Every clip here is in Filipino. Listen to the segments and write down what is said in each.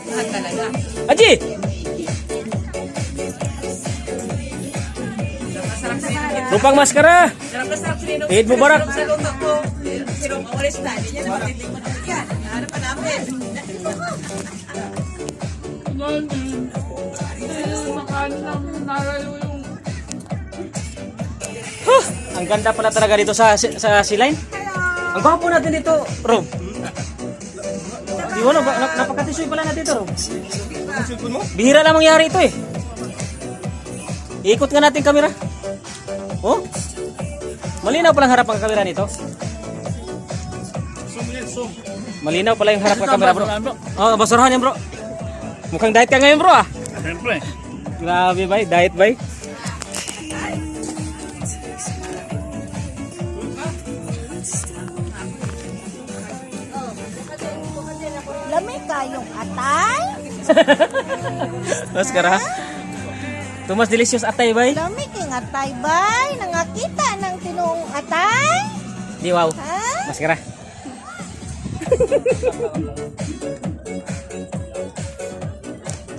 Lahat talaga. Aji! Sarap sa inyo. Lupang maskara! Sarap na sarap sinino. Eid Mubarak. Sa luto ko. Sino ang awalis na. Hindi niya naman titigman naman yan. Nahanap pa namin. Huh! Ang ganda pala talaga dito sa Siline. Ang gwapo natin dito, Rob. Di wala, napakatisoy pala natin dito, Rob. Bihira lang mangyari ito eh. Ikot nga natin kamera. Oh? Malinaw pala ang harap ng kamera nito. Malinaw pala yung harap ng kamera, bro. Oh, basurahan yan, bro. Mukhang diet ka ngayon, bro, ah. Siyempre. Grabe, bay. Diet, bay. Lamig kayong atay? Maskara. Tumas delicious atay, bay. Lamig kayong atay, bay? Nangakita ng tinuong atay? Di, wow. Ha? Maskara.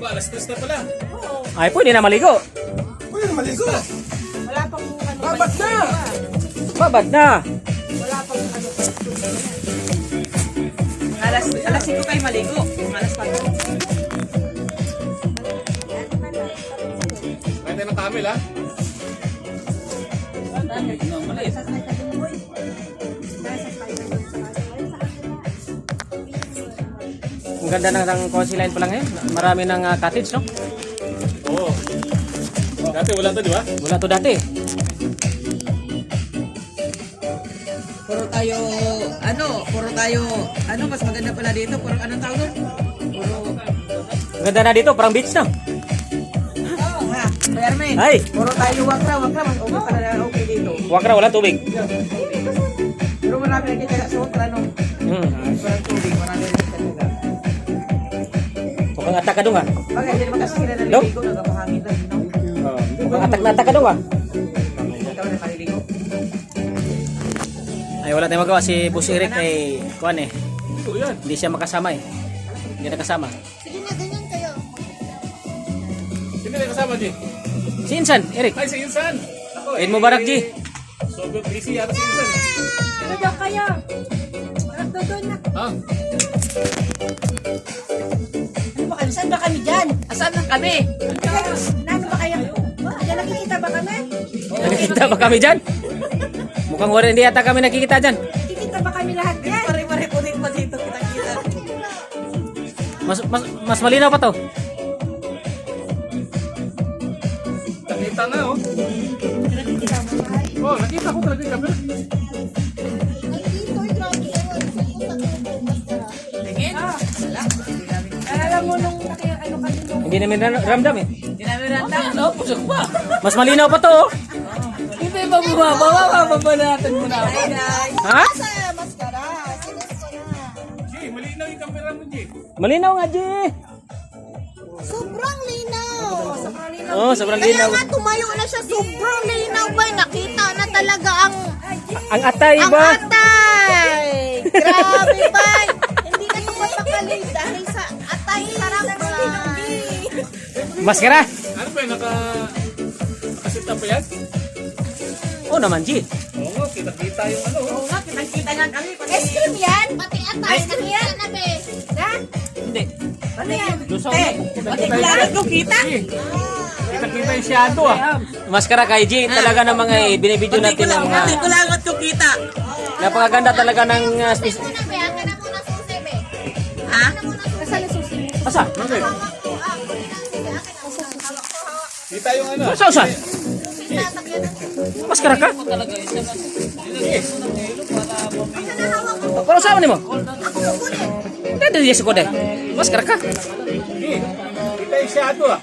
Alas 3 na pala. Ay, pwede na maligo. Pwede na maligo. Wala pang ano. Babat na! Babad na. Wala pang ano. Alas 5 kayo maligo. Alas 4. Pwede ng tamil, ha? Ang ganda ng Cozy Line pala ngayon. Marami ng cottage, no? Oo. Dati wala to, di ba? Wala to dati. Puro tayo, mas maganda pala dito. Puro anong tawag doon? Ang ganda na dito, parang beach, no? Ha, Bermen. Ay! Puro tayo wakra, mas okay pala na okay dito. Wakra, wala tubig. Pero marami na kita sa wakra, no? Hmm. Walang tubig, marami na kita nila. Mukhang atak ka doon, ah. Bagay, hindi naman kasi sila Dok? naliligo, nagpapahangin lang, no? Mukhang atak na atak ka doon, ah. Hindi naman nakaliligo. Ay, wala tayong magawa. Si Boss Eric ay, kuhan eh. Ito yan. Hindi siya makasama eh. Hindi nakasama. Sige na, ganyan kayo. Sino na kasama, G? Si Insan, Eric. Ay, si Insan. Ako, Eid Mubarak, G. Sobrang busy yata si Insan. Ano daw kayo? Doon na. Ha? Ano ba kayo? Saan ba kami dyan? Asan lang kami? Nano ba kayo? Diyan nakikita ba kami? Nakikita ba kami dyan? Mukhang wala, hindi yata kami nakikita dyan. Nakikita ba kami lahat dyan? Pare-pare po din pa dito, kita-kita. Mas malinaw pa to. Nakita na, oh. Oh, nakita ko talaga yung camera. Tingin? Wala. Alam mo nung ano kami nung Hindi namin ramdam eh. Hindi namin randang. Ano? Pusok pa. Mas malinaw pa to, oh. Hindi ba bumaba natin muna. Hi guys. Ha? sa maskara. Sinis ko na. G, malinaw yung camera mo, G. Malinaw nga, G. Sobrang linaw. Oh, sobrang Kaya linaw. nga tumayo na siya. Sobrang linaw ba? Nakita na talaga Ang atay ang ba? atay. Grabe ba? Hindi na mapakali dahil sa atay. Sarap ba? Maskara. Ano ba yun? Nakasit up pa yan? Oh naman, G. Oo nga, kita-kita yung ano. Oo nga, kitang-kita niyan kami. Ice cream yan? Pati atay. Ice cream yan? Ha? Hindi. Ano yan? Pati kailangan ko kita. Kita-kita yung shadow, ah. Maskara kay G. Talaga namang ay binibidyo natin ng Pati kailangan ko kita. napakaganda talaga ng space. Muna be, ang ganda muna susi be. Ha? Kasal na susi. Asa? Kita yung ano. Saan? Maskara ka? Pero saan mo? Hindi, hindi sa kode. Maskara ka? G, kita yung shadow, ah.